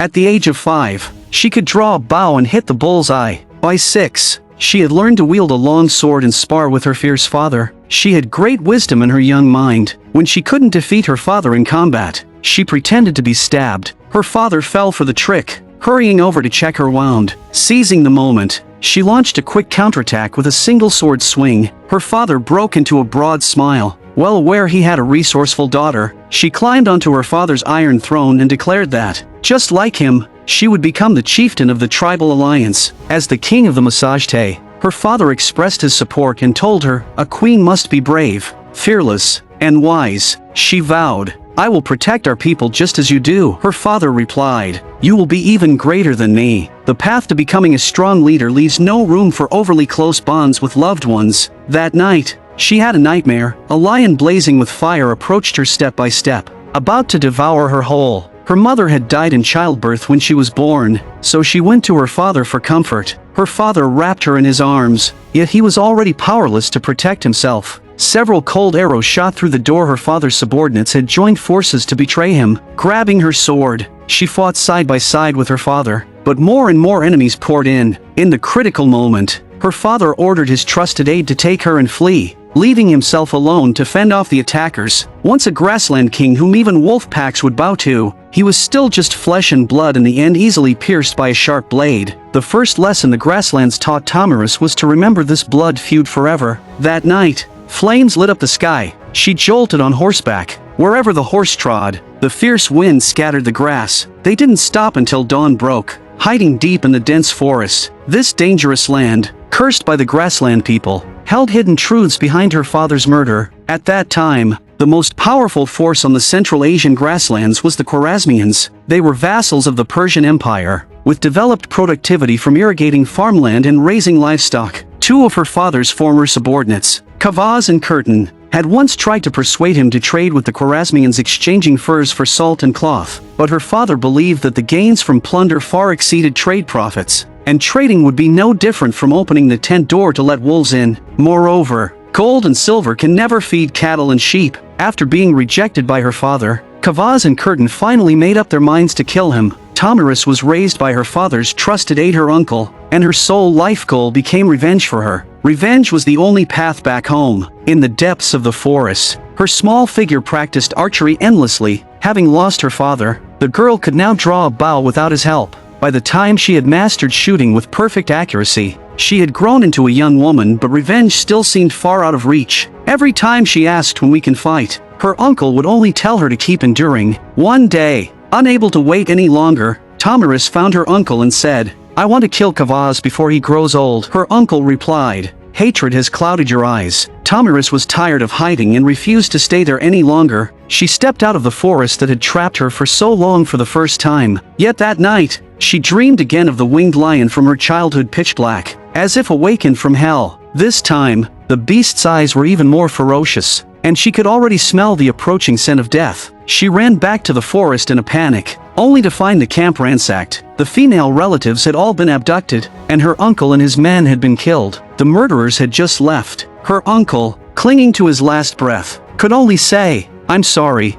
At the age of 5, she could draw a bow and hit the bullseye. By 6, she had learned to wield a long sword and spar with her fierce father. She had great wisdom in her young mind. When she couldn't defeat her father in combat, she pretended to be stabbed. Her father fell for the trick, hurrying over to check her wound. Seizing the moment, she launched a quick counterattack with a single sword swing. Her father broke into a broad smile. Well aware he had a resourceful daughter, she climbed onto her father's iron throne and declared that, just like him, she would become the chieftain of the tribal alliance. As the king of the Massagetae, her father expressed his support and told her, a queen must be brave, fearless, and wise. She vowed, I will protect our people just as you do. Her father replied, you will be even greater than me. The path to becoming a strong leader leaves no room for overly close bonds with loved ones. That night, she had a nightmare. A lion blazing with fire approached her step by step, about to devour her whole. Her mother had died in childbirth when she was born, so she went to her father for comfort. Her father wrapped her in his arms, yet he was already powerless to protect himself. Several cold arrows shot through the door. Her father's subordinates had joined forces to betray him. Grabbing her sword, she fought side by side with her father, but more and more enemies poured in. In the critical moment, her father ordered his trusted aide to take her and flee, leaving himself alone to fend off the attackers. Once a grassland king whom even wolf packs would bow to, he was still just flesh and blood, in the end easily pierced by a sharp blade. The first lesson the grasslands taught Tomyris was to remember this blood feud forever. That night, flames lit up the sky. She jolted on horseback. Wherever the horse trod, the fierce wind scattered the grass. They didn't stop until dawn broke, hiding deep in the dense forest. This dangerous land, cursed by the grassland people, held hidden truths behind her father's murder. At that time, the most powerful force on the Central Asian grasslands was the Khwarezmians. They were vassals of the Persian Empire, with developed productivity from irrigating farmland and raising livestock. Two of her father's former subordinates, Kavaz and Curtin, had once tried to persuade him to trade with the Khwarezmians, exchanging furs for salt and cloth. But her father believed that the gains from plunder far exceeded trade profits, and trading would be no different from opening the tent door to let wolves in. Moreover, gold and silver can never feed cattle and sheep. After being rejected by her father, Kavaz and Curtin finally made up their minds to kill him. Tomyris was raised by her father's trusted aide, her uncle, and her sole life goal became revenge for her. Revenge was the only path back home. In the depths of the forest, her small figure practiced archery endlessly. Having lost her father, the girl could now draw a bow without his help. By the time she had mastered shooting with perfect accuracy, she had grown into a young woman, but revenge still seemed far out of reach. Every time she asked when we can fight, her uncle would only tell her to keep enduring. One day, unable to wait any longer, Tomyris found her uncle and said, I want to kill Kavaz before he grows old. Her uncle replied, hatred has clouded your eyes. Tomyris was tired of hiding and refused to stay there any longer. She stepped out of the forest that had trapped her for so long for the first time. Yet that night, she dreamed again of the winged lion from her childhood, pitch black, as if awakened from hell. This time, the beast's eyes were even more ferocious, and she could already smell the approaching scent of death. She ran back to the forest in a panic, only to find the camp ransacked. The female relatives had all been abducted, and her uncle and his men had been killed. The murderers had just left. Her uncle, clinging to his last breath, could only say, I'm sorry.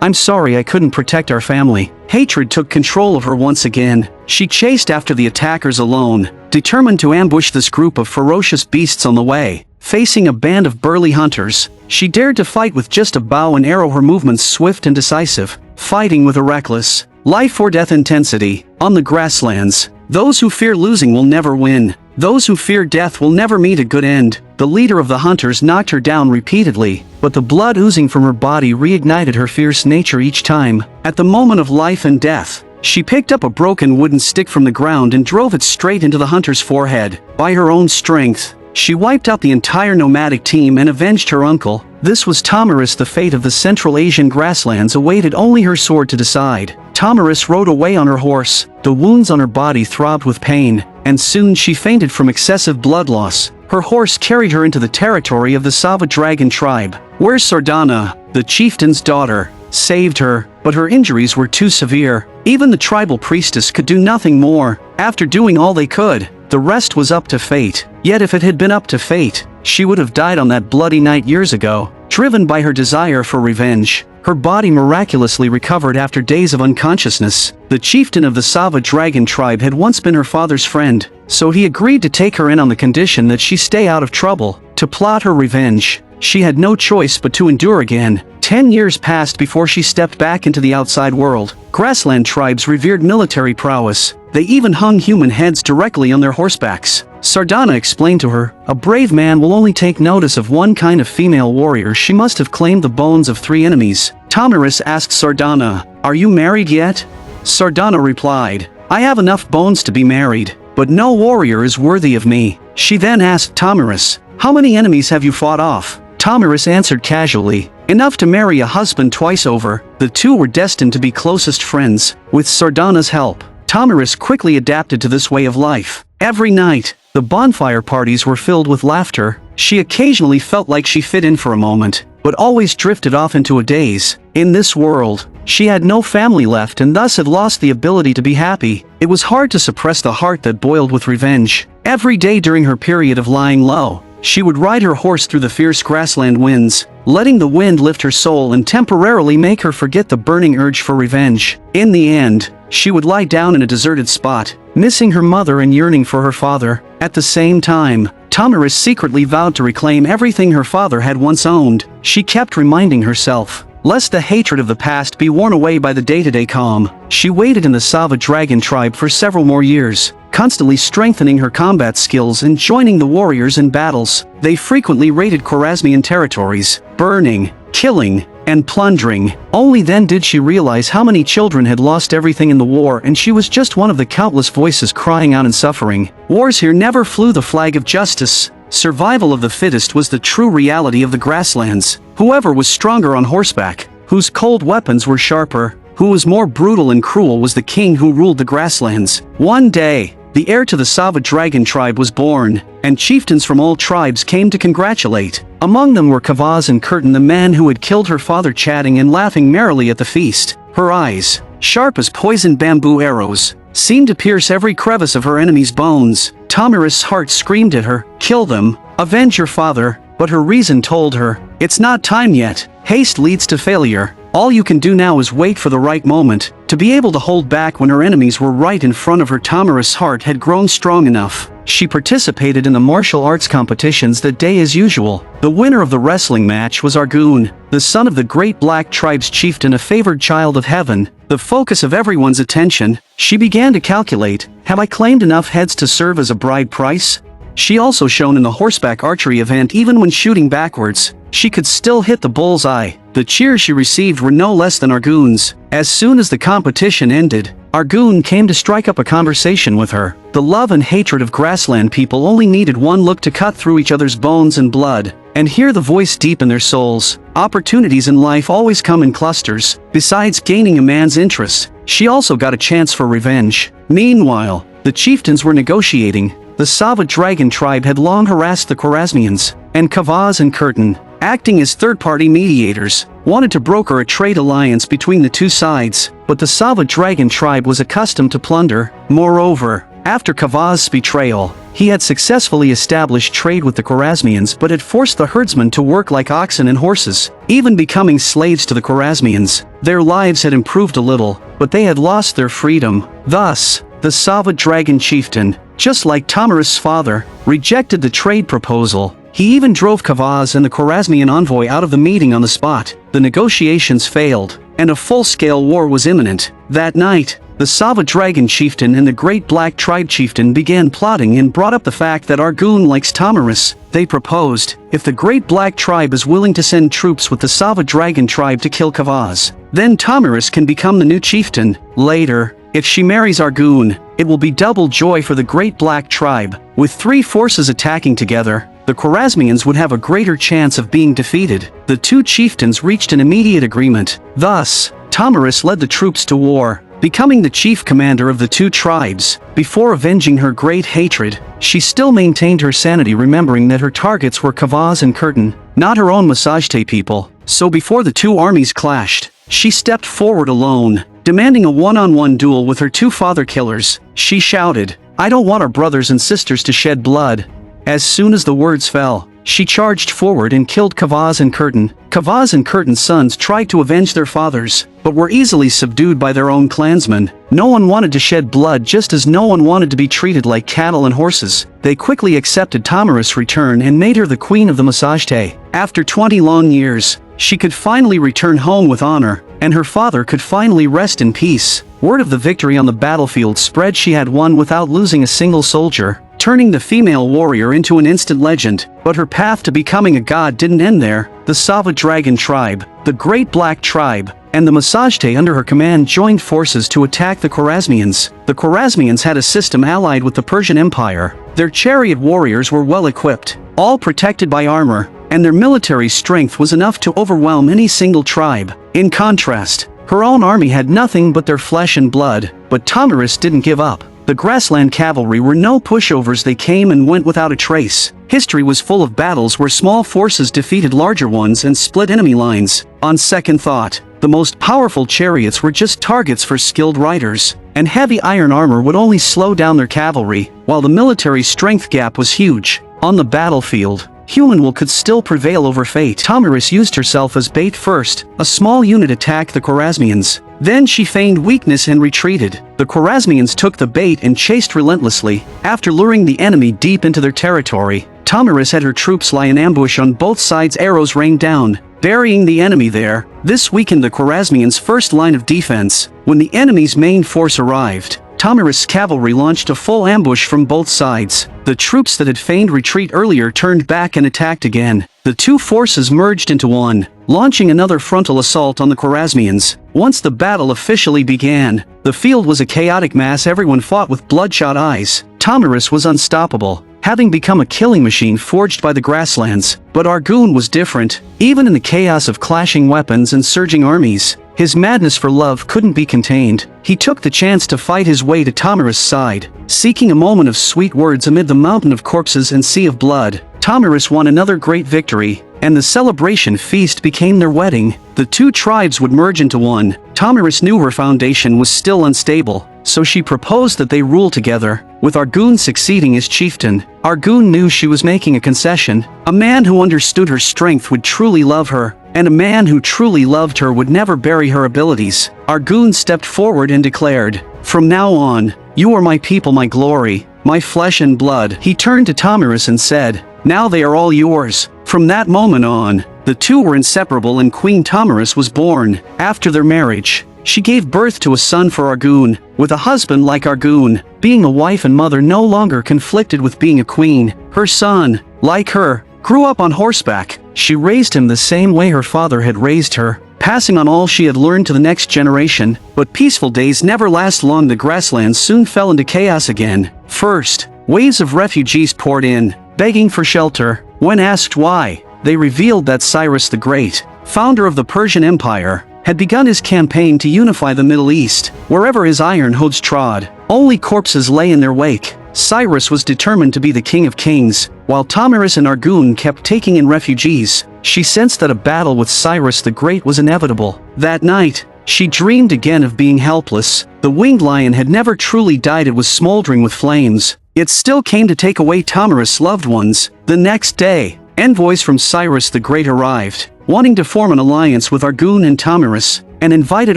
I'm sorry I couldn't protect our family. Hatred took control of her once again. She chased after the attackers alone, determined to ambush this group of ferocious beasts on the way. Facing a band of burly hunters, she dared to fight with just a bow and arrow, her movements swift and decisive, fighting with a reckless, life-or-death intensity. On the grasslands, those who fear losing will never win. Those who fear death will never meet a good end. The leader of the hunters knocked her down repeatedly, but the blood oozing from her body reignited her fierce nature each time. At the moment of life and death, she picked up a broken wooden stick from the ground and drove it straight into the hunter's forehead. By her own strength, she wiped out the entire nomadic team and avenged her uncle. This was Tomyris. The fate of the Central Asian grasslands awaited only her sword to decide. Tomyris rode away on her horse. The wounds on her body throbbed with pain, and soon she fainted from excessive blood loss. Her horse carried her into the territory of the Sava dragon tribe, where Sardana, the chieftain's daughter, saved her, but her injuries were too severe. Even the tribal priestess could do nothing more. After doing all they could, the rest was up to fate. Yet if it had been up to fate, she would have died on that bloody night years ago. Driven by her desire for revenge, Her body miraculously recovered after days of unconsciousness. The chieftain of the Sava dragon tribe had once been her father's friend, so he agreed to take her in on the condition that she stay out of trouble. To plot her revenge, she had no choice but to endure again. 10 years passed before she stepped back into the outside world. Grassland tribes revered military prowess. They even hung human heads directly on their horsebacks. Sardana explained to her, "A brave man will only take notice of one kind of female warrior. She must have claimed the bones of 3 enemies." Tomyris asked Sardana, "Are you married yet?" Sardana replied, "I have enough bones to be married, but no warrior is worthy of me." She then asked Tomyris, "How many enemies have you fought off?" Tomyris answered casually, "Enough to marry a husband twice over." The two were destined to be closest friends. With Sardana's help, Tomyris quickly adapted to this way of life. Every night, the bonfire parties were filled with laughter. She occasionally felt like she fit in for a moment, but always drifted off into a daze. In this world, she had no family left and thus had lost the ability to be happy. It was hard to suppress the heart that boiled with revenge. Every day during her period of lying low, she would ride her horse through the fierce grassland winds, letting the wind lift her soul and temporarily make her forget the burning urge for revenge. In the end, she would lie down in a deserted spot, missing her mother and yearning for her father. At the same time, Tomyris secretly vowed to reclaim everything her father had once owned. She kept reminding herself, lest the hatred of the past be worn away by the day-to-day calm. She waited in the Sava dragon tribe for several more years, constantly strengthening her combat skills and joining the warriors in battles. They frequently raided Khwarezmian territories, burning, killing, and plundering. Only then did she realize how many children had lost everything in the war, and she was just one of the countless voices crying out in suffering. Wars here never flew the flag of justice. Survival of the fittest was the true reality of the grasslands. Whoever was stronger on horseback, whose cold weapons were sharper, who was more brutal and cruel was the king who ruled the grasslands. One day, the heir to the Sava dragon tribe was born, and chieftains from all tribes came to congratulate. Among them were Kavaz and Curtin, the man who had killed her father, chatting and laughing merrily at the feast. Her eyes, sharp as poisoned bamboo arrows, seemed to pierce every crevice of her enemy's bones. Tomyris' heart screamed at her, "Kill them, avenge your father," but her reason told her, "It's not time yet. Haste leads to failure. All you can do now is wait for the right moment." To be able to hold back when her enemies were right in front of her, Tomyris' heart had grown strong enough. She participated in the martial arts competitions that day as usual. The winner of the wrestling match was Argun, the son of the great black tribe's chieftain, a favored child of heaven, the focus of everyone's attention. She began to calculate, have I claimed enough heads to serve as a bride price? She also shone in the horseback archery event. Even when shooting backwards, she could still hit the bullseye. The cheers she received were no less than Argun's. As soon as the competition ended, Argun came to strike up a conversation with her. The love and hatred of grassland people only needed one look to cut through each other's bones and blood, and hear the voice deep in their souls. Opportunities in life always come in clusters. Besides gaining a man's interest, she also got a chance for revenge. Meanwhile, the chieftains were negotiating. The Sava dragon tribe had long harassed the Khwarezmians, and Kavaz and Curtin, acting as third-party mediators, wanted to broker a trade alliance between the two sides, but the Sava dragon tribe was accustomed to plunder. Moreover, after Kavaz's betrayal, he had successfully established trade with the Khwarezmians but had forced the herdsmen to work like oxen and horses, even becoming slaves to the Khwarezmians. Their lives had improved a little, but they had lost their freedom. Thus, the Sava dragon chieftain, just like Tomyris' father, rejected the trade proposal. He even drove Kavaz and the Khwarezmian envoy out of the meeting on the spot. The negotiations failed, and a full-scale war was imminent. That night, the Sava dragon chieftain and the great black tribe chieftain began plotting and brought up the fact that Argun likes Tomyris. They proposed, if the great black tribe is willing to send troops with the Sava dragon tribe to kill Kavaz, then Tomyris can become the new chieftain. Later, if she marries Argun, it will be double joy for the great black tribe. With 3 forces attacking together, the Khwarezmians would have a greater chance of being defeated. The two chieftains reached an immediate agreement. Thus, Tomyris led the troops to war, becoming the chief commander of the two tribes. Before avenging her great hatred, she still maintained her sanity, remembering that her targets were Kavaz and Curtin, not her own Massagetae people. So before the two armies clashed, she stepped forward alone, demanding a one-on-one duel with her 2 father killers. She shouted, "I don't want our brothers and sisters to shed blood." As soon as the words fell, she charged forward and killed Kavaz and Curtin. Kavaz and Curtin's sons tried to avenge their fathers, but were easily subdued by their own clansmen. No one wanted to shed blood, just as no one wanted to be treated like cattle and horses. They quickly accepted Tomyris' return and made her the queen of the Massagetae. After 20 long years, she could finally return home with honor, and her father could finally rest in peace. Word of the victory on the battlefield spread. She had won without losing a single soldier, turning the female warrior into an instant legend. But her path to becoming a god didn't end there. The Sava dragon tribe, the Great Black Tribe, and the Massagetae under her command joined forces to attack the Khwarezmians. The Khwarezmians had a system allied with the Persian Empire. Their chariot warriors were well equipped, all protected by armor, and their military strength was enough to overwhelm any single tribe. In contrast, her own army had nothing but their flesh and blood. But Tomyris didn't give up. The grassland cavalry were no pushovers. They came and went without a trace. History was full of battles where small forces defeated larger ones and split enemy lines. On second thought, the most powerful chariots were just targets for skilled riders, and heavy iron armor would only slow down their cavalry, while the military strength gap was huge. On the battlefield, human will could still prevail over fate. Tomyris used herself as bait first. A small unit attacked the Khwarezmians. Then she feigned weakness and retreated. The Khwarezmians took the bait and chased relentlessly. After luring the enemy deep into their territory, Tomyris had her troops lie in ambush on both sides. Arrows rained down, burying the enemy there. This weakened the Khwarezmians' first line of defense. When the enemy's main force arrived, Tomyris' cavalry launched a full ambush from both sides. The troops that had feigned retreat earlier turned back and attacked again. The two forces merged into one, launching another frontal assault on the Khwarezmians. Once the battle officially began, the field was a chaotic mass. Everyone fought with bloodshot eyes. Tomyris was unstoppable, having become a killing machine forged by the grasslands. But Argun was different. Even in the chaos of clashing weapons and surging armies, his madness for love couldn't be contained. He took the chance to fight his way to Tomyris' side, seeking a moment of sweet words amid the mountain of corpses and sea of blood. Tomyris won another great victory, and the celebration feast became their wedding. The two tribes would merge into one. Tomyris knew her foundation was still unstable, so she proposed that they rule together, with Argun succeeding as chieftain. Argun knew she was making a concession. A man who understood her strength would truly love her, and a man who truly loved her would never bury her abilities. Argun stepped forward and declared, "From now on, you are my people, my glory, my flesh and blood." He turned to Tomyris and said, "Now they are all yours." From that moment on, the two were inseparable, and Queen Tomyris was born. After their marriage, she gave birth to a son for Argun. With a husband like Argun, being a wife and mother no longer conflicted with being a queen. Her son, like her, grew up on horseback. She raised him the same way her father had raised her, passing on all she had learned to the next generation. But peaceful days never last long. The grasslands soon fell into chaos again. First, waves of refugees poured in, begging for shelter. When asked why, they revealed that Cyrus the Great, founder of the Persian Empire, had begun his campaign to unify the Middle East. Wherever his iron hooves trod, only corpses lay in their wake. Cyrus was determined to be the king of kings, while Tomyris and Argun kept taking in refugees. She sensed that a battle with Cyrus the Great was inevitable. That night, she dreamed again of being helpless. The winged lion had never truly died. It was smoldering with flames. It still came to take away Tomyris' loved ones. The next day, envoys from Cyrus the Great arrived, wanting to form an alliance with Argun and Tomyris, and invited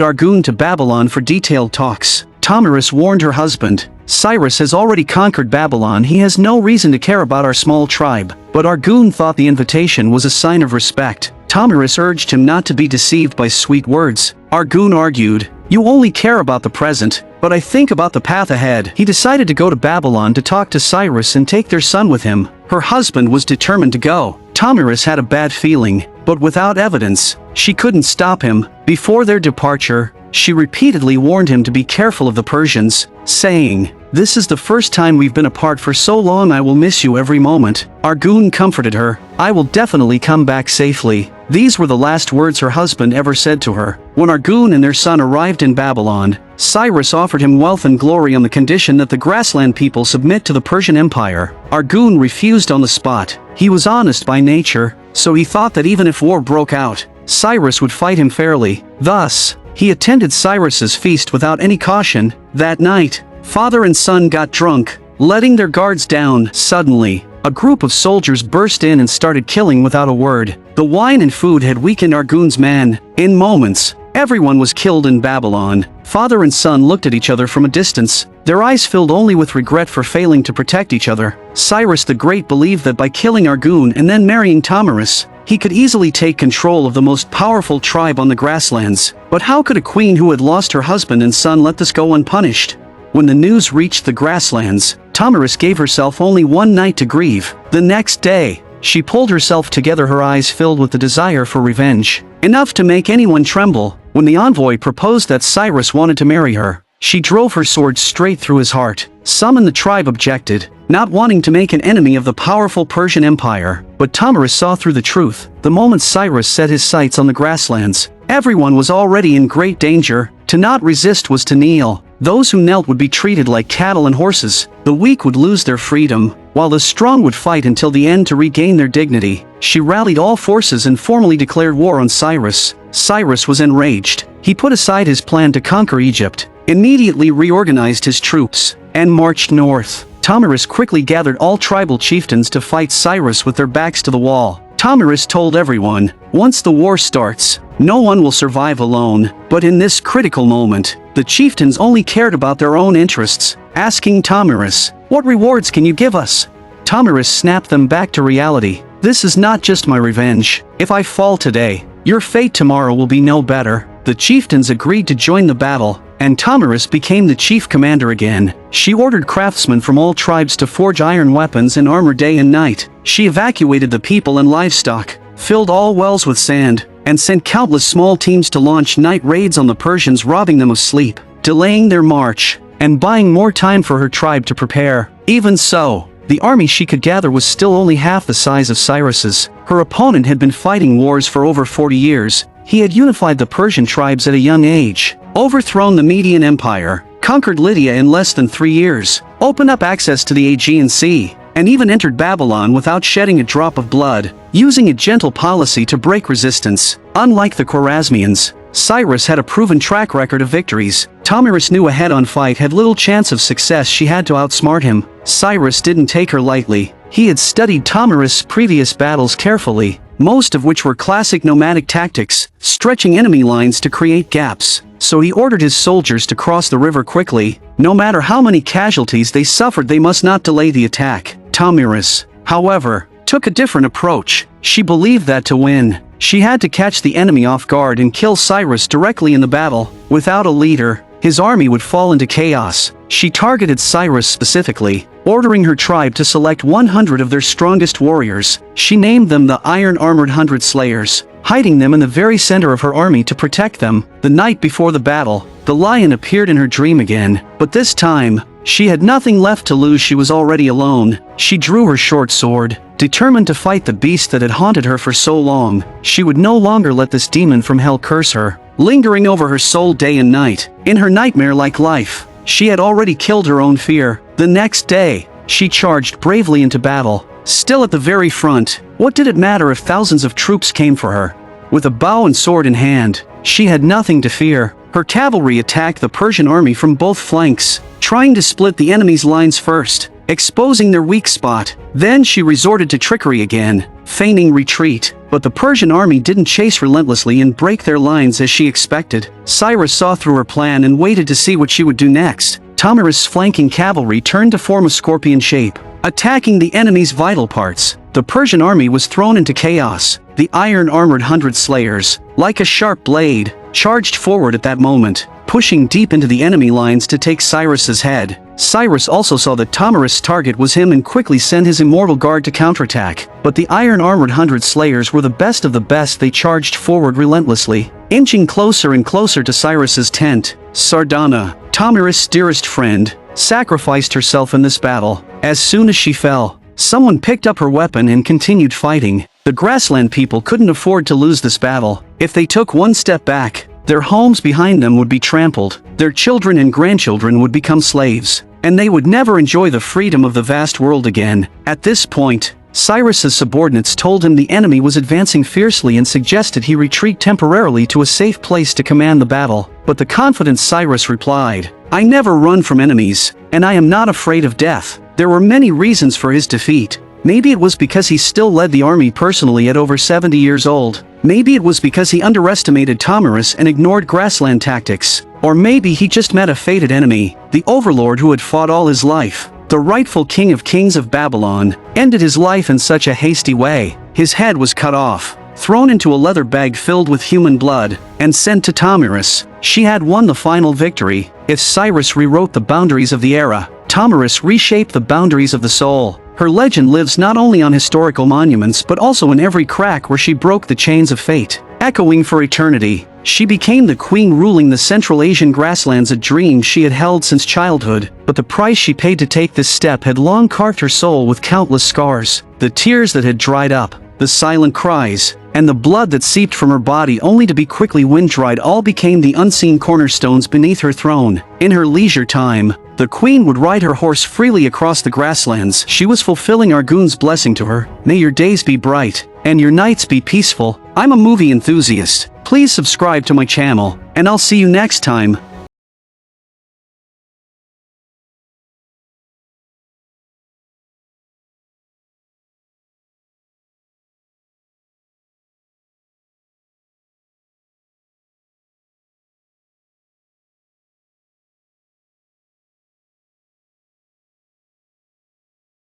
Argun to Babylon for detailed talks. Tomyris warned her husband, "Cyrus has already conquered Babylon. He has no reason to care about our small tribe." But Argun thought the invitation was a sign of respect. Tomyris urged him not to be deceived by sweet words. Argun argued, "You only care about the present, but I think about the path ahead." He decided to go to Babylon to talk to Cyrus and take their son with him. Her husband was determined to go. Tomyris had a bad feeling, but without evidence, she couldn't stop him. Before their departure, she repeatedly warned him to be careful of the Persians, saying, "This is the first time we've been apart for so long. I will miss you every moment." Argun comforted her, "I will definitely come back safely." These were the last words her husband ever said to her. When Argun and their son arrived in Babylon, Cyrus offered him wealth and glory on the condition that the grassland people submit to the Persian Empire. Argun refused on the spot. He was honest by nature, so he thought that even if war broke out, Cyrus would fight him fairly. Thus, he attended Cyrus's feast without any caution. That night, father and son got drunk, letting their guards down. Suddenly, A group of soldiers burst in and started killing without a word. The wine and food had weakened Argun's man. In moments, everyone was killed in Babylon. Father and son looked at each other from a distance, their eyes filled only with regret for failing to protect each other. Cyrus the Great believed that by killing Argun and then marrying Tomyris, he could easily take control of the most powerful tribe on the grasslands. But how could a queen who had lost her husband and son let this go unpunished? When the news reached the grasslands, Tomyris gave herself only one night to grieve. The next day, she pulled herself together, her eyes filled with the desire for revenge. Enough to make anyone tremble. When the envoy proposed that Cyrus wanted to marry her, she drove her sword straight through his heart. Some in the tribe objected, not wanting to make an enemy of the powerful Persian Empire. But Tomyris saw through the truth. The moment Cyrus set his sights on the grasslands, everyone was already in great danger. To not resist was to kneel. Those who knelt would be treated like cattle and horses. The weak would lose their freedom, while the strong would fight until the end to regain their dignity. She rallied all forces and formally declared war on Cyrus. Cyrus was enraged. He put aside his plan to conquer Egypt, immediately reorganized his troops, and marched north. Tomyris quickly gathered all tribal chieftains to fight Cyrus with their backs to the wall. Tomyris told everyone, once the war starts, no one will survive alone. But in this critical moment, the chieftains only cared about their own interests, asking Tomyris, "What rewards can you give us?" Tomyris snapped them back to reality. "This is not just my revenge. If I fall today, your fate tomorrow will be no better." The chieftains agreed to join the battle, and Tomyris became the chief commander again. She ordered craftsmen from all tribes to forge iron weapons and armor day and night. She evacuated the people and livestock, filled all wells with sand, and sent countless small teams to launch night raids on the Persians, robbing them of sleep, delaying their march, and buying more time for her tribe to prepare. Even so, the army she could gather was still only half the size of Cyrus's. Her opponent had been fighting wars for over 40 years. He had unified the Persian tribes at a young age, overthrown the Median Empire, conquered Lydia in less than 3 years, opened up access to the Aegean Sea, and even entered Babylon without shedding a drop of blood, using a gentle policy to break resistance. Unlike the Khwarezmians, Cyrus had a proven track record of victories. Tomyris knew a head-on fight had little chance of success. She had to outsmart him. Cyrus didn't take her lightly. He had studied Tomyris' previous battles carefully, most of which were classic nomadic tactics, stretching enemy lines to create gaps. So he ordered his soldiers to cross the river quickly. No matter how many casualties they suffered, they must not delay the attack. Tomyris, however, took a different approach. She believed that to win, she had to catch the enemy off guard and kill Cyrus directly in the battle. Without a leader, his army would fall into chaos. She targeted Cyrus specifically, ordering her tribe to select 100 of their strongest warriors. She named them the Iron-Armored Hundred Slayers, hiding them in the very center of her army to protect them. The night before the battle, the lion appeared in her dream again, but this time, she had nothing left to lose. She was already alone. She drew her short sword, determined to fight the beast that had haunted her for so long. She would no longer let this demon from hell curse her, lingering over her soul day and night. In her nightmare-like life, she had already killed her own fear. The next day, she charged bravely into battle. Still at the very front, what did it matter if thousands of troops came for her? With a bow and sword in hand, she had nothing to fear. Her cavalry attacked the Persian army from both flanks, trying to split the enemy's lines first, exposing their weak spot. Then she resorted to trickery again, feigning retreat. But the Persian army didn't chase relentlessly and break their lines as she expected. Cyrus saw through her plan and waited to see what she would do next. Tomyris' flanking cavalry turned to form a scorpion shape, attacking the enemy's vital parts. The Persian army was thrown into chaos. The Iron-Armored Hundred Slayers, like a sharp blade, charged forward at that moment, pushing deep into the enemy lines to take Cyrus's head. Cyrus also saw that Tomyris' target was him and quickly sent his immortal guard to counterattack. But the Iron-Armored Hundred Slayers were the best of the best. They charged forward relentlessly, inching closer and closer to Cyrus's tent. Sardana, Tomyris' dearest friend, sacrificed herself in this battle. As soon as she fell, someone picked up her weapon and continued fighting. The grassland people couldn't afford to lose this battle. If they took one step back, their homes behind them would be trampled, their children and grandchildren would become slaves, and they would never enjoy the freedom of the vast world again. At this point, Cyrus's subordinates told him the enemy was advancing fiercely and suggested he retreat temporarily to a safe place to command the battle. But the confident Cyrus replied, "I never run from enemies, and I am not afraid of death." There were many reasons for his defeat. Maybe it was because he still led the army personally at over 70 years old. Maybe it was because he underestimated Tomyris and ignored grassland tactics. Or maybe he just met a fated enemy, the overlord who had fought all his life. The rightful king of kings of Babylon ended his life in such a hasty way. His head was cut off, thrown into a leather bag filled with human blood, and sent to Tomyris. She had won the final victory. If Cyrus rewrote the boundaries of the era, Tomyris reshaped the boundaries of the soul. Her legend lives not only on historical monuments but also in every crack where she broke the chains of fate. Echoing for eternity, she became the queen ruling the Central Asian grasslands, a dream she had held since childhood, but the price she paid to take this step had long carved her soul with countless scars. The tears that had dried up, the silent cries, and the blood that seeped from her body only to be quickly wind-dried all became the unseen cornerstones beneath her throne. In her leisure time, the queen would ride her horse freely across the grasslands. She was fulfilling Argun's blessing to her. May your days be bright, and your nights be peaceful. I'm a movie enthusiast. Please subscribe to my channel, and I'll see you next time.